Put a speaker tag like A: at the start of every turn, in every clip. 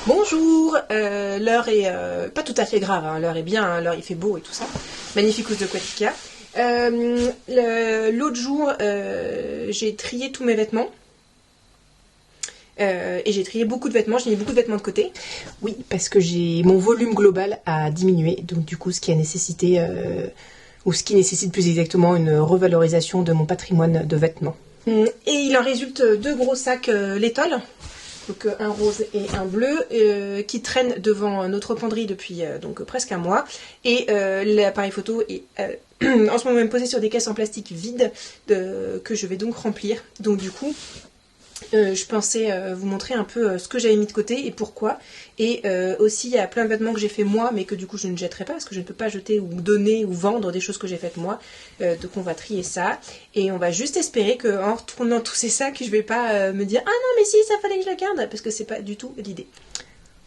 A: Bonjour, l'heure est pas tout à fait grave, hein, l'heure est bien, hein, l'heure il fait beau et tout ça. Magnificus de Quatica. L'autre jour, j'ai trié tous mes vêtements. Et j'ai trié beaucoup de vêtements, j'ai mis beaucoup de vêtements de côté. Oui, parce que mon volume global a diminué, donc du coup ce qui a nécessité, ou ce qui nécessite plus exactement une revalorisation de mon patrimoine de vêtements. Et il en résulte deux gros sacs L'étole. Donc un rose et un bleu qui traînent devant notre penderie depuis donc presque un mois, et l'appareil photo est en ce moment même posé sur des caisses en plastique vides que je vais donc remplir. Donc du coup je pensais vous montrer un peu ce que j'avais mis de côté et pourquoi. Et aussi il y a plein de vêtements que j'ai fait moi mais que du coup je ne jetterai pas parce que je ne peux pas jeter ou donner ou vendre des choses que j'ai faites moi. Donc on va trier ça et on va juste espérer qu'en retournant tous ces sacs je vais pas me dire ah non mais si ça fallait que je la garde, parce que c'est pas du tout l'idée.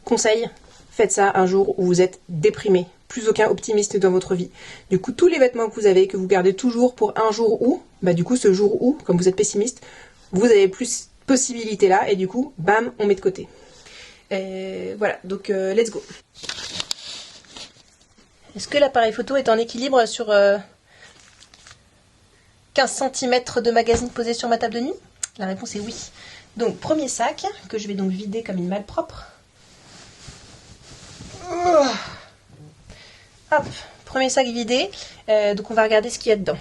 A: Conseil, faites ça un jour où vous êtes déprimé, plus aucun optimiste dans votre vie. Du coup tous les vêtements que vous avez, que vous gardez toujours pour un jour où, bah du coup ce jour où, comme vous êtes pessimiste, vous avez plus possibilité là et du coup bam on met de côté. Voilà, donc let's go. Est-ce que l'appareil photo est en équilibre sur 15 cm de magazine posé sur ma table de nuit? La réponse est oui. Donc premier sac que je vais donc vider comme une malpropre. Hop, premier sac vidé. Donc on va regarder ce qu'il y a dedans.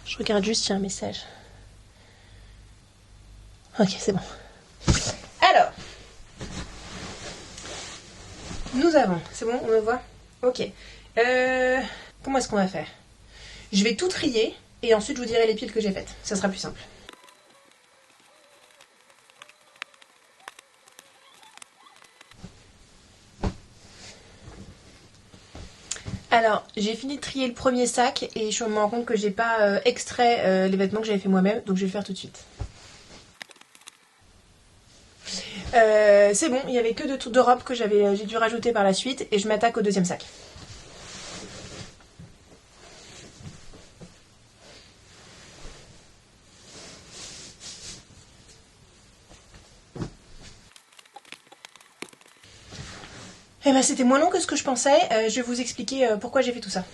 A: Je regarde juste s'il y a un message. Ok, c'est bon. Alors, nous avons, c'est bon, on me voit? Ok. Comment est-ce qu'on va faire? Je vais tout trier et ensuite je vous dirai les piles que j'ai faites. Ça sera plus simple. Alors, j'ai fini de trier le premier sac et je me rends compte que j'ai pas extrait les vêtements que j'avais fait moi-même, donc je vais le faire tout de suite. C'est bon, il n'y avait que deux robes que j'ai dû rajouter par la suite et je m'attaque au deuxième sac. Eh ben c'était moins long que ce que je pensais, je vais vous expliquer pourquoi j'ai fait tout ça.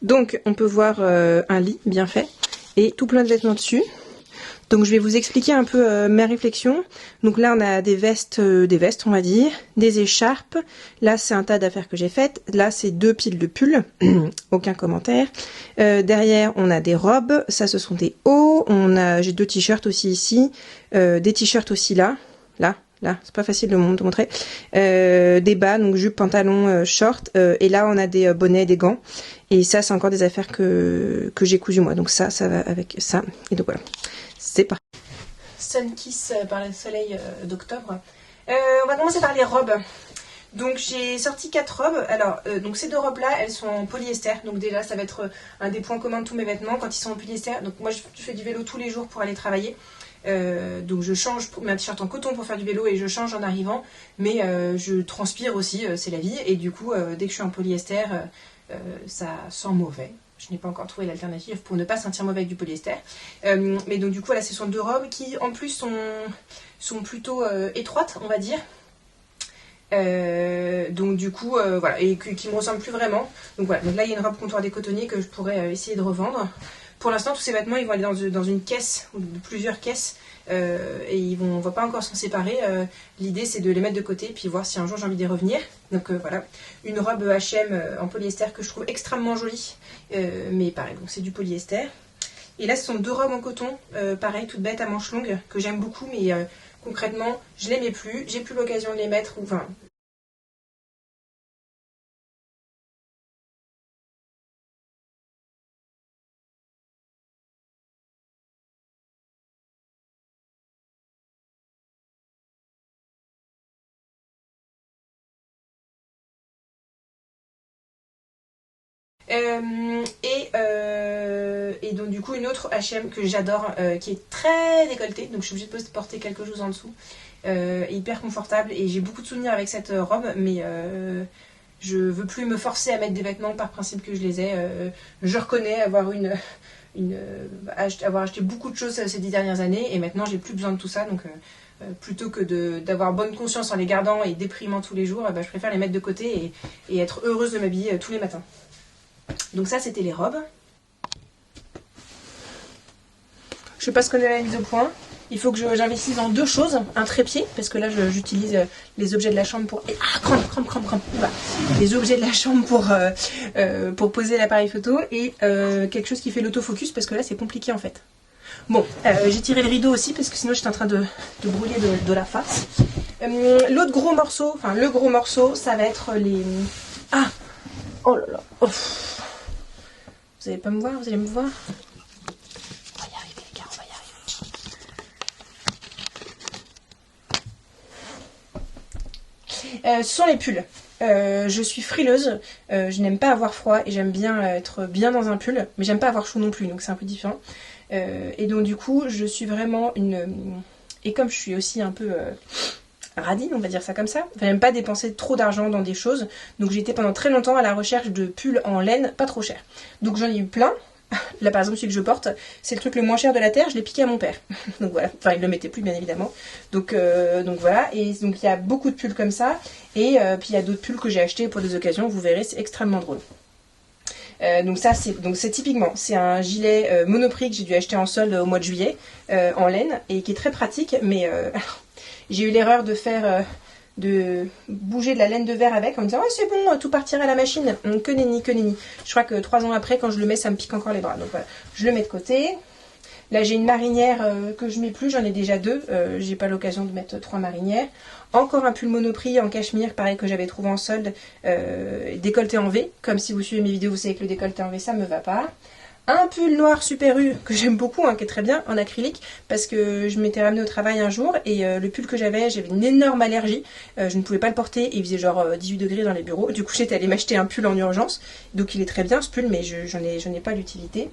A: Donc on peut voir un lit bien fait et tout plein de vêtements dessus. Donc je vais vous expliquer un peu mes réflexions. Donc là on a des vestes on va dire, des écharpes. Là c'est un tas d'affaires que j'ai faites. Là c'est deux piles de pulls, aucun commentaire. Derrière on a des robes, ça ce sont des hauts. J'ai deux t-shirts aussi ici, des t-shirts aussi là, c'est pas facile de montrer. Des bas, donc jupe, pantalon, short. Et là on a des bonnets, des gants. Et ça c'est encore des affaires que j'ai cousues moi. Donc ça va avec ça. Et donc voilà. C'est parti. Sun Kiss par le soleil d'octobre. On va commencer par les robes. Donc j'ai sorti 4 robes. Alors donc ces deux robes là elles sont en polyester. Donc déjà ça va être un des points communs de tous mes vêtements quand ils sont en polyester. Donc moi je fais du vélo tous les jours pour aller travailler. Donc je change pour un t-shirt en coton pour faire du vélo et je change en arrivant. Mais je transpire aussi, c'est la vie. Et du coup dès que je suis en polyester ça sent mauvais. Je n'ai pas encore trouvé l'alternative pour ne pas sentir mauvais avec du polyester. Mais donc du coup, là, ce sont deux robes qui, en plus, sont plutôt étroites, on va dire. Donc du coup, voilà, et qui me ressemblent plus vraiment. Donc voilà, donc là, il y a une robe comptoir des cotonniers que je pourrais essayer de revendre. Pour l'instant, tous ces vêtements, ils vont aller dans une caisse, ou plusieurs caisses, et on ne va pas encore s'en séparer. L'idée, c'est de les mettre de côté, puis voir si un jour j'ai envie d'y revenir. Donc voilà, une robe H&M en polyester que je trouve extrêmement jolie, mais pareil, donc c'est du polyester. Et là, ce sont deux robes en coton, pareil, toutes bêtes à manches longues, que j'aime beaucoup, mais concrètement, je les mets plus, j'ai plus l'occasion de les mettre, enfin... Et donc du coup une autre H&M que j'adore qui est très décolletée, donc je suis obligée de porter quelque chose en dessous, hyper confortable, et j'ai beaucoup de souvenirs avec cette robe, mais je veux plus me forcer à mettre des vêtements par principe que je les ai. Je reconnais avoir avoir acheté beaucoup de choses ces 10 dernières années et maintenant j'ai plus besoin de tout ça, donc plutôt que d'avoir bonne conscience en les gardant et déprimant tous les jours, je préfère les mettre de côté et être heureuse de m'habiller tous les matins. Donc ça, c'était les robes. Je passe comme la mise au point. Il faut que j'investisse dans 2 choses. Un trépied, parce que là j'utilise les objets de la chambre pour... crampe. Les objets de la chambre pour poser l'appareil photo. Et quelque chose qui fait l'autofocus, parce que là c'est compliqué en fait. Bon, j'ai tiré le rideau aussi, parce que sinon j'étais en train de brûler de la face. L'autre gros morceau, enfin le gros morceau, ça va être les... Ah! Oh là là! Oh. Vous allez pas me voir? Vous allez me voir? Ce sont les pulls. Je suis frileuse, je n'aime pas avoir froid et j'aime bien être bien dans un pull, mais j'aime pas avoir chaud non plus, donc c'est un peu différent. Et donc du coup, je suis vraiment une... Et comme je suis aussi un peu radine, on va dire ça comme ça, j'aime pas dépenser trop d'argent dans des choses, donc j'ai été pendant très longtemps à la recherche de pulls en laine pas trop chers. Donc j'en ai eu plein. Là par exemple celui que je porte, c'est le truc le moins cher de la terre, je l'ai piqué à mon père. Donc voilà, enfin il le mettait plus bien évidemment. Donc voilà, et donc il y a beaucoup de pulls comme ça. Et puis il y a d'autres pulls que j'ai achetés pour des occasions, vous verrez, c'est extrêmement drôle. Donc ça c'est typiquement, c'est un gilet Monoprix que j'ai dû acheter en solde au mois de juillet, en laine, et qui est très pratique, mais j'ai eu l'erreur de bouger de la laine de verre avec en me disant oh, c'est bon, tout partira à la machine. Que nenni, que nenni. Je crois que 3 ans après, quand je le mets, ça me pique encore les bras. Donc voilà, je le mets de côté. Là j'ai une marinière que je mets plus, j'en ai déjà 2. J'ai pas l'occasion de mettre 3 marinières. Encore un pull Monoprix en cachemire, pareil que j'avais trouvé en solde, décolleté en V. Comme si vous suivez mes vidéos, vous savez que le décolleté en V, ça me va pas. Un pull noir Super U que j'aime beaucoup, qui est très bien, en acrylique, parce que je m'étais ramenée au travail un jour et le pull que j'avais une énorme allergie, je ne pouvais pas le porter et il faisait genre 18 degrés dans les bureaux. Du coup j'étais allée m'acheter un pull en urgence, donc il est très bien ce pull, mais j'en ai pas d'utilité.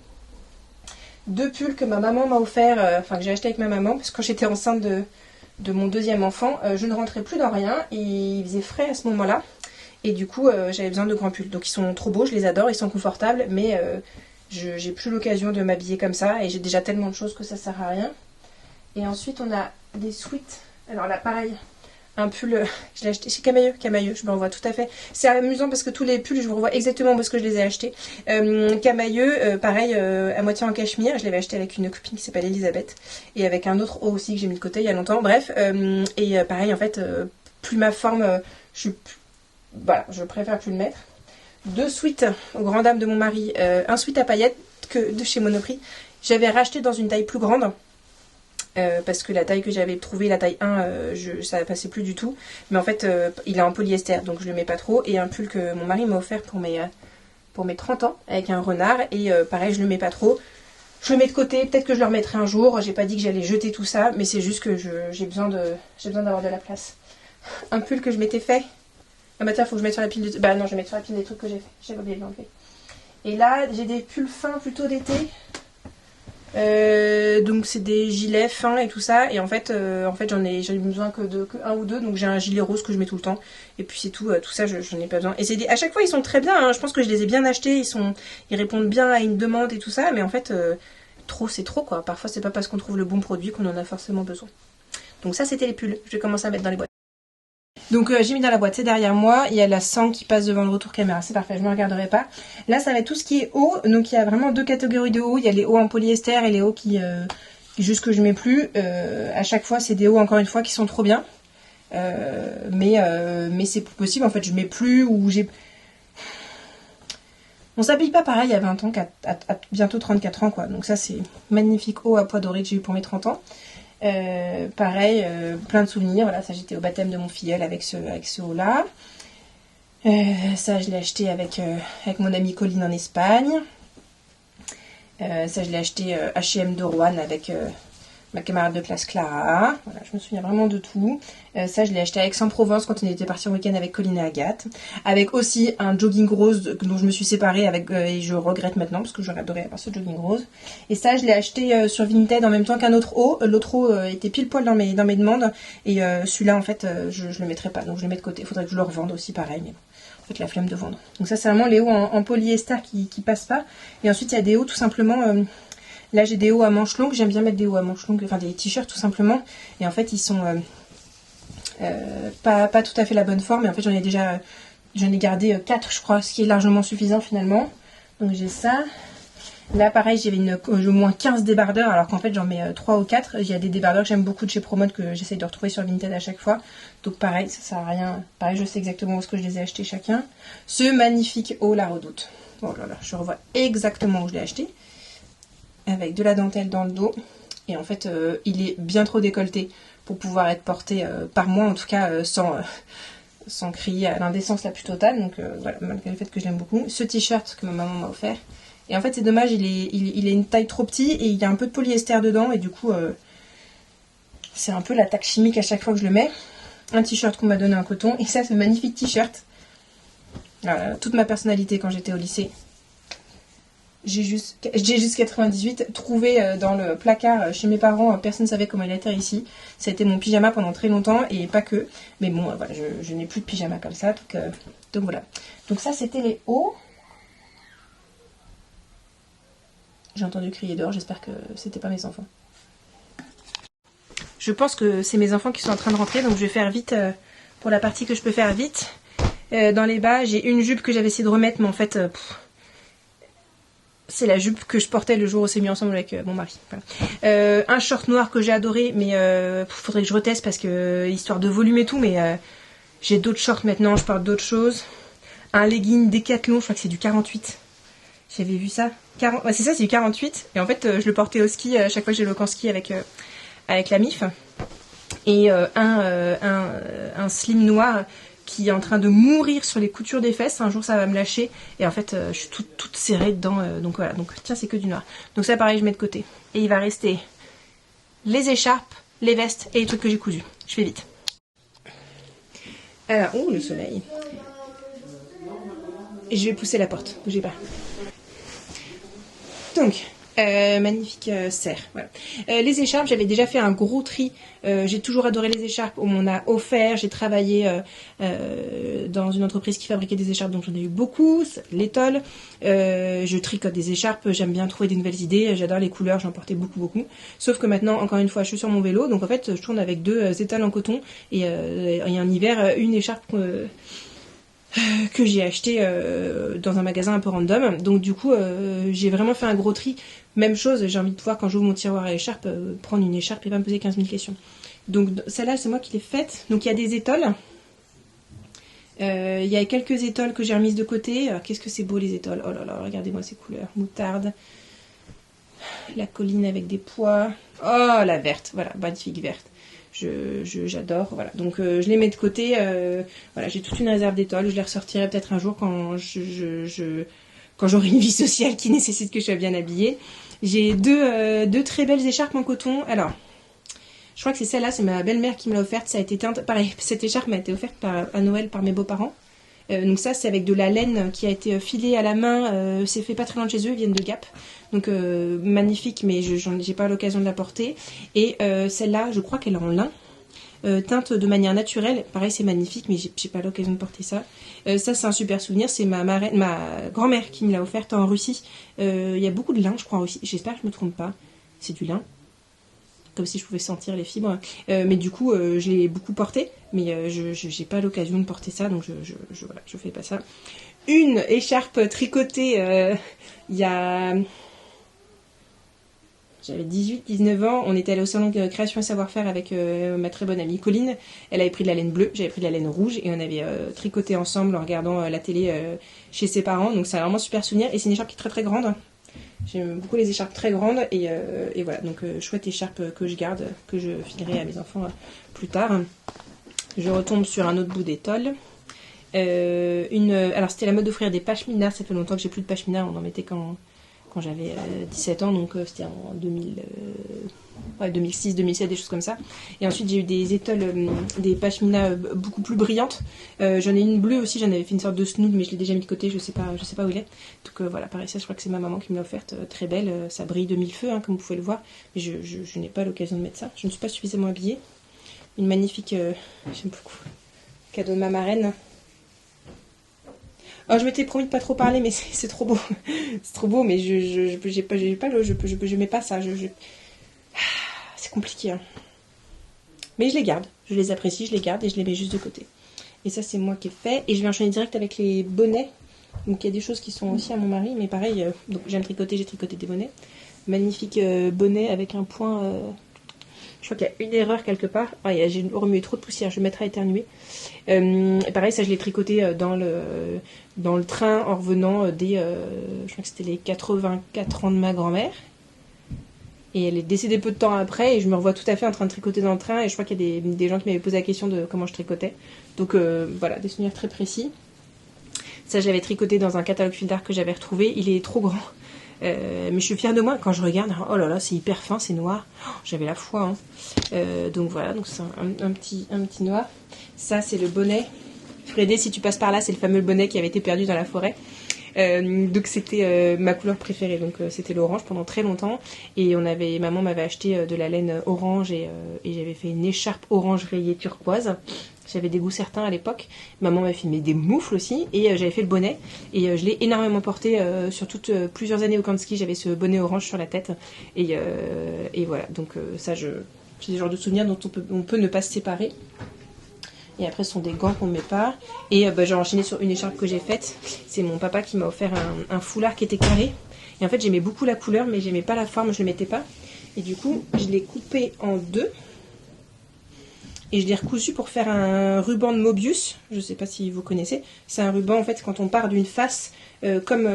A: 2 pulls que ma maman m'a offert, que j'ai acheté avec ma maman, parce que quand j'étais enceinte de mon 2e enfant, je ne rentrais plus dans rien et il faisait frais à ce moment-là, et du coup j'avais besoin de grands pulls. Donc ils sont trop beaux, je les adore, ils sont confortables, mais... j'ai plus l'occasion de m'habiller comme ça et j'ai déjà tellement de choses que ça sert à rien. Et ensuite on a des sweats. Alors là pareil, un pull, je l'ai acheté chez Camailleux, je me revois tout à fait. C'est amusant parce que tous les pulls je vous revois exactement où est-ce que je les ai achetés. Camailleux, pareil, à moitié en cachemire, je l'avais acheté avec une copine qui s'appelle Elisabeth. Et avec un autre haut aussi que j'ai mis de côté il y a longtemps, bref. Pareil en fait, plus ma forme, voilà, je préfère plus le mettre. 2 sweats aux grandes dames de mon mari, un sweat à paillettes de chez Monoprix. J'avais racheté dans une taille plus grande parce que la taille que j'avais trouvée, la taille 1, ça ne passait plus du tout. Mais en fait, il est en polyester, donc je le mets pas trop. Et un pull que mon mari m'a offert pour mes 30 ans avec un renard. Et pareil, je le mets pas trop. Je le mets de côté, peut-être que je le remettrai un jour. J'ai pas dit que j'allais jeter tout ça, mais c'est juste que j'ai besoin d'avoir de la place. Un pull que je m'étais fait. Ah bah tiens, faut que je mette sur la pile de... Bah non, je vais mettre sur la pile des trucs que j'ai fait. J'avais oublié de l'enlever. Et là, j'ai des pulls fins plutôt d'été. Donc c'est des gilets fins et tout ça. Et en fait j'en ai besoin que un ou 2. Donc j'ai un gilet rose que je mets tout le temps. Et puis c'est tout. Tout ça, j'en ai pas besoin. Et à chaque fois, ils sont très bien. Hein. Je pense que je les ai bien achetés. Ils répondent bien à une demande et tout ça. Mais en fait, trop, c'est trop quoi. Parfois, c'est pas parce qu'on trouve le bon produit qu'on en a forcément besoin. Donc ça, c'était les pulls. Je vais commencer à mettre dans les boîtes. Donc j'ai mis dans la boîte, c'est derrière moi, il y a la sang qui passe devant le retour caméra, c'est parfait, je ne me regarderai pas. Là ça va être tout ce qui est haut, donc il y a vraiment 2 catégories de hauts, il y a les hauts en polyester et les hauts qui juste que je mets plus. À chaque fois c'est des hauts encore une fois qui sont trop bien, mais c'est possible en fait, je mets plus ou j'ai... On s'habille pas pareil à 20 ans qu'à bientôt 34 ans quoi, donc ça c'est magnifique haut à pois doré que j'ai eu pour mes 30 ans. Pareil, plein de souvenirs. Voilà, ça j'étais au baptême de mon filleul avec ce haut là. Ça je l'ai acheté avec mon amie Colline en Espagne. Ça je l'ai acheté H&M de Rouen avec ma camarade de classe Clara. Voilà, je me souviens vraiment de tout. Ça je l'ai acheté à Aix-en-Provence quand on était parti en week-end avec Colline et Agathe. Avec aussi un jogging rose dont je me suis séparée et je regrette maintenant parce que j'aurais adoré avoir ce jogging rose. Et ça je l'ai acheté sur Vinted en même temps qu'un autre haut. L'autre haut était pile poil dans mes demandes. Et celui-là en fait je le mettrai pas. Donc je le mets de côté. Il faudrait que je le revende aussi pareil. Mais bon. En fait la flemme de vendre. Donc ça c'est vraiment les hauts en polyester qui passent pas. Et ensuite il y a des hauts tout simplement... Là j'ai des hauts à manches longues, j'aime bien mettre des hauts à manches longues, enfin des t-shirts tout simplement. Et en fait ils sont pas tout à fait la bonne forme. Et en fait j'en ai gardé 4 je crois, ce qui est largement suffisant finalement. Donc j'ai ça. Là pareil j'avais au moins 15 débardeurs alors qu'en fait j'en mets 3 ou 4. Il y a des débardeurs que j'aime beaucoup de chez Promode que j'essaye de retrouver sur Vinted à chaque fois. Donc pareil ça sert à rien. Pareil je sais exactement où est-ce que je les ai achetés chacun. Ce magnifique haut la Redoute. Oh là là je revois exactement où je l'ai acheté. Avec de la dentelle dans le dos. Et en fait il est bien trop décolleté pour pouvoir être porté par moi en tout cas sans crier à l'indécence la plus totale. Donc voilà, malgré le fait que je l'aime beaucoup. Ce t-shirt que ma maman m'a offert. Et en fait c'est dommage, il est une taille trop petit et il y a un peu de polyester dedans et du coup c'est un peu l'attaque chimique à chaque fois que je le mets. Un t-shirt qu'on m'a donné en coton et ça ce magnifique t-shirt. Toute ma personnalité quand j'étais au lycée. J'ai juste 98 trouvé dans le placard chez mes parents, personne ne savait comment il était ici. Ça a été mon pyjama pendant très longtemps et pas que. Mais bon voilà, je n'ai plus de pyjama comme ça. Donc voilà. Donc ça c'était les hauts. J'ai entendu crier dehors, j'espère que c'était pas mes enfants. Je pense que c'est mes enfants qui sont en train de rentrer, donc je vais faire vite pour la partie que je peux faire vite. Dans les bas, j'ai une jupe que j'avais essayé de remettre, mais en fait, c'est la jupe que je portais le jour où on s'est mis ensemble avec mon mari. Voilà. Un short noir que j'ai adoré, mais faudrait que je reteste parce que histoire de volume et tout, mais j'ai d'autres shorts maintenant, je porte d'autres choses. Un legging Décathlon, je crois que c'est du 48. J'avais vu ça. Ouais, c'est ça, c'est du 48. Et en fait, je le portais au ski à chaque fois que j'ai le camp ski avec la MIF. Et un slim noir qui est en train de mourir sur les coutures des fesses. Un jour, ça va me lâcher. Et en fait, je suis toute serrée dedans. Donc voilà. Donc tiens, c'est que du noir. Donc ça, pareil, je mets de côté. Et il va rester les écharpes, les vestes et les trucs que j'ai cousus. Je fais vite. Alors, oh, le soleil. Et je vais pousser la porte. Bougez pas. Donc, magnifique serre. Voilà. Les écharpes, j'avais déjà fait un gros tri. J'ai toujours adoré les écharpes. On m'en a offert. J'ai travaillé dans une entreprise qui fabriquait des écharpes, donc j'en ai eu beaucoup. L'étole. Je tricote des écharpes. J'aime bien trouver des nouvelles idées. J'adore les couleurs. J'en portais beaucoup. Sauf que maintenant, encore une fois, je suis sur mon vélo. Donc en fait, je tourne avec 2 étoles en coton. Et en hiver, une écharpe que j'ai acheté dans un magasin un peu random. Donc du coup j'ai vraiment fait un gros tri. Même chose, j'ai envie de pouvoir quand j'ouvre mon tiroir à écharpe prendre une écharpe et pas me poser 15 000 questions. Donc celle-là c'est moi qui l'ai faite. Donc il y a des étoiles. Il y a quelques étoiles que j'ai remises de côté. Qu'est-ce que c'est beau les étoiles. Oh là là, regardez-moi ces couleurs. Moutarde. La colline avec des pois. Oh la verte, voilà, magnifique verte. J'adore, voilà. Donc je les mets de côté. Voilà, j'ai toute une réserve d'étoiles. Je les ressortirai peut-être un jour quand quand j'aurai une vie sociale qui nécessite que je sois bien habillée. J'ai deux très belles écharpes en coton. Alors, je crois que c'est celle-là, c'est ma belle-mère qui me l'a offerte. Ça a été teinte. Pareil, cette écharpe m'a été offerte à Noël par mes beaux-parents. Donc ça c'est avec de la laine qui a été filée à la main, c'est fait pas très loin de chez eux, ils viennent de Gap. Donc magnifique, mais j'ai pas l'occasion de la porter. Et celle-là, je crois qu'elle est en lin, teinte de manière naturelle. Pareil c'est magnifique, mais j'ai pas l'occasion de porter ça. Ça c'est un super souvenir, c'est ma grand-mère qui me l'a offerte en Russie. Il y a beaucoup de lin je crois en Russie, j'espère que je me trompe pas. C'est du lin. Comme si je pouvais sentir les fibres. Mais du coup, je l'ai beaucoup porté, mais je n'ai pas l'occasion de porter ça, donc voilà, je fais pas ça. Une écharpe tricotée, il y a... J'avais 18-19 ans, on était allé au salon de création et savoir-faire avec ma très bonne amie Colline. Elle avait pris de la laine bleue, j'avais pris de la laine rouge, et on avait tricoté ensemble en regardant la télé chez ses parents, donc c'est vraiment un super souvenir, et c'est une écharpe qui est très très grande. J'aime beaucoup les écharpes très grandes et voilà, donc chouette écharpe que je garde, que je filerai à mes enfants plus tard. Je retombe sur un autre bout d'étole. Alors c'était la mode d'offrir des pashminas, ça fait longtemps que j'ai plus de pashminas, on en mettait quand j'avais 17 ans, donc c'était en 2006, 2007, des choses comme ça. Et ensuite j'ai eu des étoiles, des pashminas beaucoup plus brillantes. J'en ai une bleue aussi, j'en avais fait une sorte de snood, mais je l'ai déjà mis de côté, je sais pas où il est. Donc voilà, pareil, ça je crois que c'est ma maman qui me l'a offerte, très belle, ça brille de mille feux, hein, comme vous pouvez le voir. Mais je n'ai pas l'occasion de mettre ça, je ne suis pas suffisamment habillée. Une magnifique, j'aime beaucoup, cadeau de ma marraine. Oh, je m'étais promis de pas trop parler, mais c'est trop beau. C'est trop beau, mais je mets pas ça. C'est compliqué. Hein. Mais je les garde. Je les apprécie, je les garde et je les mets juste de côté. Et ça, c'est moi qui ai fait. Et je vais enchaîner direct avec les bonnets. Donc, il y a des choses qui sont aussi à mon mari. Mais pareil, donc j'aime tricoter, j'ai tricoté des bonnets. Magnifique bonnet avec un point... Je crois qu'il y a une erreur quelque part. Ah, j'ai remué trop de poussière, je vais mettre à éternuer. Et pareil, ça je l'ai tricoté dans le train en revenant je crois que c'était les 84 ans de ma grand-mère. Et elle est décédée peu de temps après et je me revois tout à fait en train de tricoter dans le train et je crois qu'il y a des gens qui m'avaient posé la question de comment je tricotais. Donc voilà, des souvenirs très précis. Ça j'avais tricoté dans un catalogue fil d'art que j'avais retrouvé. Il est trop grand. Mais je suis fière de moi quand je regarde. Oh là là, c'est hyper fin, c'est noir. Oh, j'avais la foi. Hein. Donc voilà, donc c'est un petit noir. Ça, c'est le bonnet. Fredé, si tu passes par là, c'est le fameux bonnet qui avait été perdu dans la forêt. Donc c'était ma couleur préférée. Donc c'était l'orange pendant très longtemps. Et maman m'avait acheté de la laine orange et j'avais fait une écharpe orange rayée turquoise. J'avais des goûts certains à l'époque. Maman m'a filmé des moufles aussi. Et j'avais fait le bonnet. Et je l'ai énormément porté sur plusieurs années au camp de ski. J'avais ce bonnet orange sur la tête. Et voilà. Donc ça, c'est des genres de souvenirs dont on peut ne pas se séparer. Et après, ce sont des gants qu'on ne met pas. Et j'ai enchaîné sur une écharpe que j'ai faite. C'est mon papa qui m'a offert un foulard qui était carré. Et en fait, j'aimais beaucoup la couleur, mais j'aimais pas la forme. Je ne le mettais pas. Et du coup, je l'ai coupé en deux. Et je l'ai recousu pour faire un ruban de Mobius. Je ne sais pas si vous connaissez. C'est un ruban, en fait, quand on part d'une face, comme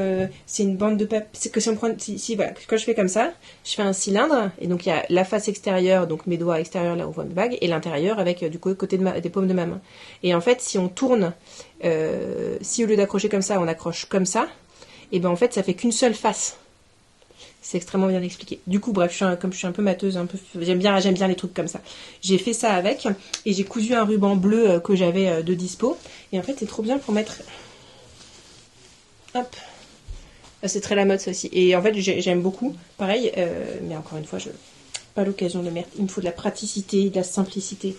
A: c'est une bande de papier. C'est que si on prend. Voilà, quand je fais comme ça, je fais un cylindre. Et donc, il y a la face extérieure, donc mes doigts extérieurs, là où on voit mes bagues, et l'intérieur avec, du coup, côté des paumes de ma main. Et en fait, si on tourne, si au lieu d'accrocher comme ça, on accroche comme ça, et ben en fait, ça fait qu'une seule face. C'est extrêmement bien expliqué. Du coup, bref, comme je suis un peu mateuse, j'aime bien les trucs comme ça. J'ai fait ça avec et j'ai cousu un ruban bleu que j'avais de dispo. Et en fait, c'est trop bien pour mettre... Hop. C'est très la mode, ça aussi. Et en fait, j'aime beaucoup. Pareil, mais encore une fois, je pas l'occasion de mettre. Il me faut de la praticité, de la simplicité.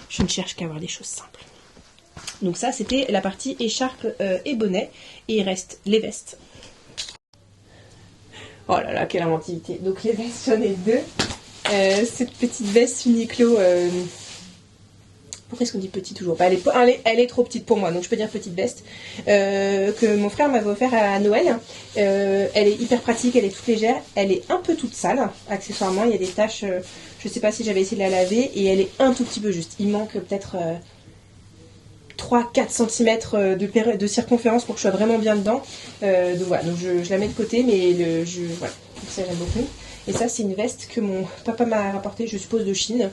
A: Je ne cherche qu'à avoir des choses simples. Donc ça, c'était la partie écharpe et bonnet. Et il reste les vestes. Oh là là, quelle inventivité. Donc les vestes, j'en ai deux. Cette petite veste Uniqlo. Pourquoi est-ce qu'on dit petite toujours? Elle est trop petite pour moi, donc je peux dire petite veste. Que mon frère m'avait offert à Noël. Elle est hyper pratique, elle est toute légère. Elle est un peu toute sale, accessoirement. Il y a des taches, je sais pas si j'avais essayé de la laver. Et elle est un tout petit peu juste. Il manque peut-être 3-4 cm de circonférence pour que je sois vraiment bien dedans. Donc voilà, donc je la mets de côté, mais voilà, donc ça j'aime beaucoup. Et ça, c'est une veste que mon papa m'a rapportée, je suppose, de Chine,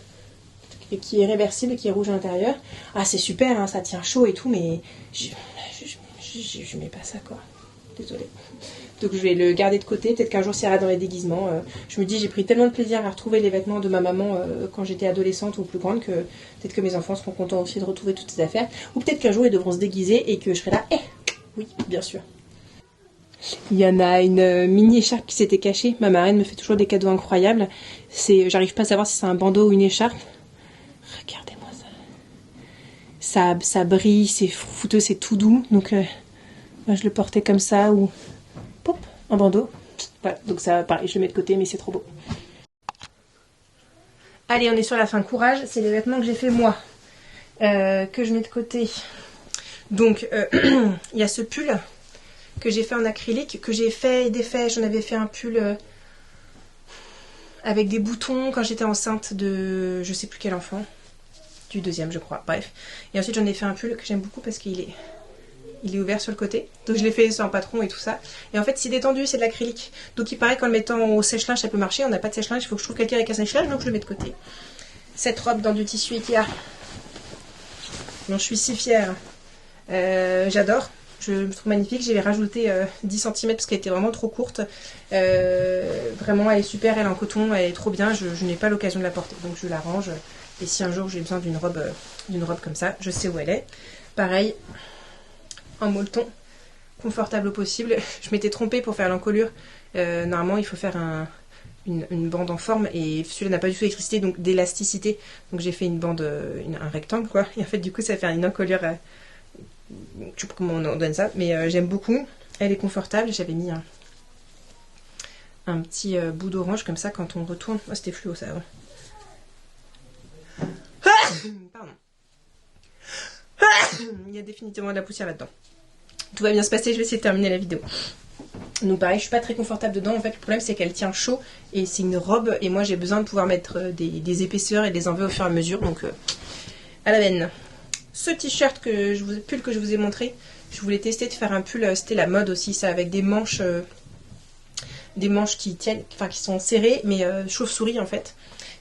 A: et qui est réversible et qui est rouge à l'intérieur. Ah, c'est super, hein, ça tient chaud et tout, mais je mets pas ça, quoi. Désolée. Donc je vais le garder de côté, peut-être qu'un jour ça ira dans les déguisements. Je me dis, j'ai pris tellement de plaisir à retrouver les vêtements de ma maman quand j'étais adolescente ou plus grande que peut-être que mes enfants seront contents aussi de retrouver toutes ces affaires. Ou peut-être qu'un jour ils devront se déguiser et que je serai là. Oui, bien sûr. Il y en a une mini écharpe qui s'était cachée. Ma marraine me fait toujours des cadeaux incroyables. J'arrive pas à savoir si c'est un bandeau ou une écharpe. Regardez-moi ça. Ça brille, c'est fouteux, c'est tout doux. Donc moi je le portais comme ça ou... Pop, un bandeau. Voilà, donc ça, pareil, je le mets de côté, mais c'est trop beau. Allez, on est sur la fin. Courage, c'est les vêtements que j'ai fait moi, que je mets de côté. Donc, il y a ce pull que j'ai fait en acrylique, que j'ai fait et défait. J'en avais fait un pull avec des boutons quand j'étais enceinte de je sais plus quel enfant, du deuxième, je crois. Bref. Et ensuite, j'en ai fait un pull que j'aime beaucoup parce qu'il est ouvert sur le côté. Donc je l'ai fait sans patron et tout ça. Et en fait, c'est détendu, c'est de l'acrylique. Donc il paraît qu'en le mettant au sèche-linge, ça peut marcher. On n'a pas de sèche-linge, il faut que je trouve quelqu'un avec un sèche-linge, donc je le mets de côté. Cette robe dans du tissu Ikea. Dont je suis si fière. J'adore. Je me trouve magnifique. J'ai rajouté 10 cm parce qu'elle était vraiment trop courte. Vraiment, elle est super. Elle est en coton. Elle est trop bien. Je n'ai pas l'occasion de la porter. Donc je la range. Et si un jour j'ai besoin d'une robe comme ça, je sais où elle est. Pareil. En molleton, confortable au possible. Je m'étais trompée pour faire l'encolure. Normalement, il faut faire une bande en forme et celui-là n'a pas du tout d'électricité, donc d'élasticité. Donc j'ai fait une bande, un rectangle, quoi. Et en fait, du coup, ça fait une encolure sais pas comment on donne ça, mais j'aime beaucoup. Elle est confortable. J'avais mis un petit bout d'orange comme ça quand on retourne. Oh, c'était fluo ça avant. Pardon. Il y a définitivement de la poussière là-dedans. Tout va bien se passer, je vais essayer de terminer la vidéo. Donc pareil, je suis pas très confortable dedans. En fait, le problème c'est qu'elle tient chaud et c'est une robe. Et moi j'ai besoin de pouvoir mettre des épaisseurs et des enlever au fur et à mesure. Donc à la veine. Ce t-shirt pull que je vous ai montré, je voulais tester de faire un pull. C'était la mode aussi, ça, avec des manches qui tiennent, enfin qui sont serrées, mais chauve-souris en fait.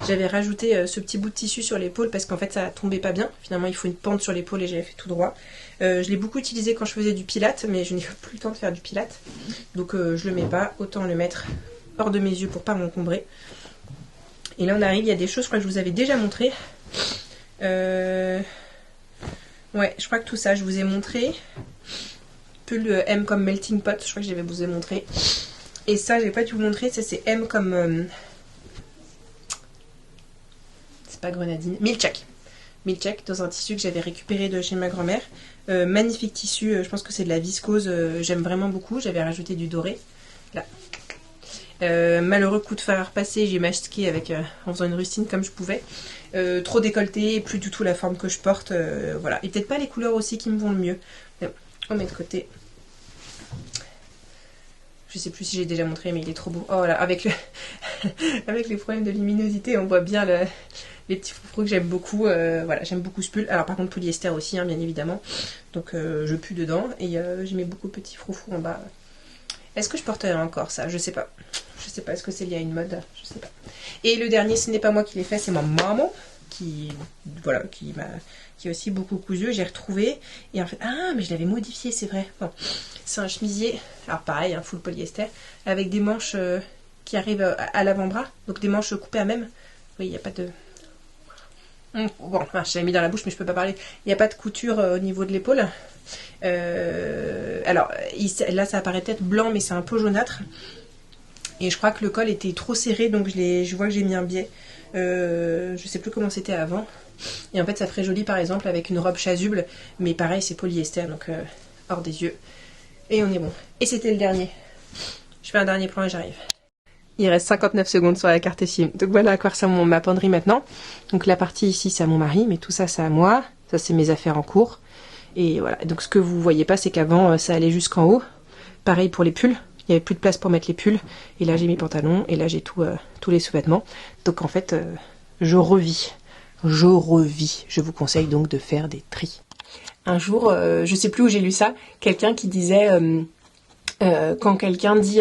A: J'avais rajouté ce petit bout de tissu sur l'épaule parce qu'en fait ça tombait pas bien. Finalement il faut une pente sur l'épaule et j'avais fait tout droit. Je l'ai beaucoup utilisé quand je faisais du pilate, mais je n'ai plus le temps de faire du pilate. Donc je le mets pas, autant le mettre hors de mes yeux pour pas m'encombrer. Et là on arrive, il y a des choses, je crois que je vous avais déjà montré. Ouais, je crois que tout ça je vous ai montré. Pull M comme melting pot, je crois que je vous ai montré. Et ça j'ai pas dû vous montrer, ça c'est M comme... pas grenadine, milchak dans un tissu que j'avais récupéré de chez ma grand-mère. Magnifique tissu, je pense que c'est de la viscose, j'aime vraiment beaucoup. J'avais rajouté du doré là. Malheureux coup de fer passé, j'ai masqué avec en faisant une rustine comme je pouvais. Trop décolleté, plus du tout la forme que je porte, voilà. Et peut-être pas les couleurs aussi qui me vont le mieux. Mais on met de côté. Je sais plus si j'ai déjà montré, mais il est trop beau. Oh voilà, avec les problèmes de luminosité, on voit bien les petits froufrous que j'aime beaucoup. Voilà, j'aime beaucoup ce pull. Alors par contre polyester aussi, hein, bien évidemment. Donc je pue dedans et j'ai mis beaucoup de petits froufrous en bas. Est-ce que je porterai encore ça? Je sais pas. Je sais pas, est-ce que c'est lié à une mode? Je sais pas. Et le dernier, ce n'est pas moi qui l'ai fait, c'est ma maman qui a aussi beaucoup cousu. J'ai retrouvé et en fait, ah mais je l'avais modifié, c'est vrai. Bon, c'est un chemisier, alors pareil, un full polyester, avec des manches qui arrivent à l'avant-bras, donc des manches coupées à même. Oui, il n'y a pas de... Bon, je l'ai mis dans la bouche mais je peux pas parler. Il n'y a pas de couture au niveau de l'épaule. Alors là ça apparaît peut-être blanc mais c'est un peu jaunâtre. Et je crois que le col était trop serré, donc je vois que j'ai mis un biais. Je sais plus comment c'était avant. Et en fait ça ferait joli par exemple avec une robe chasuble, mais pareil c'est polyester, donc hors des yeux. Et on est bon. Et c'était le dernier. Je fais un dernier plan et j'arrive. Il reste 59 secondes sur la carte SIM. Donc voilà à quoi ressemble ma penderie maintenant. Donc la partie ici c'est à mon mari, mais tout ça c'est à moi. Ça c'est mes affaires en cours. Et voilà. Donc ce que vous voyez pas c'est qu'avant ça allait jusqu'en haut. Pareil pour les pulls. Il n'y avait plus de place pour mettre les pulls. Et là j'ai mes pantalons. Et là j'ai tous les sous-vêtements. Donc en fait je revis. Je revis. Je vous conseille donc de faire des tris. Un jour, je sais plus où j'ai lu ça, quelqu'un qui disait... quand quelqu'un dit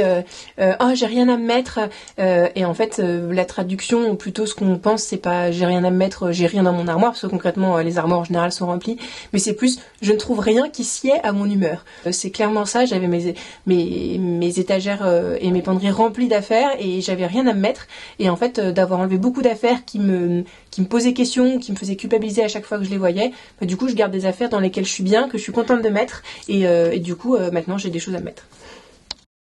A: oh j'ai rien à me mettre et en fait la traduction ou plutôt ce qu'on pense c'est pas j'ai rien à me mettre, j'ai rien dans mon armoire parce que concrètement les armoires en général sont remplies, mais c'est plus je ne trouve rien qui sied à mon humeur. C'est clairement ça, j'avais mes étagères et mes penderies remplies d'affaires et j'avais rien à me mettre et en fait d'avoir enlevé beaucoup d'affaires qui me posaient question, qui me faisaient culpabiliser à chaque fois que je les voyais, du coup je garde des affaires dans lesquelles je suis bien, que je suis contente de mettre et du coup maintenant j'ai des choses à mettre.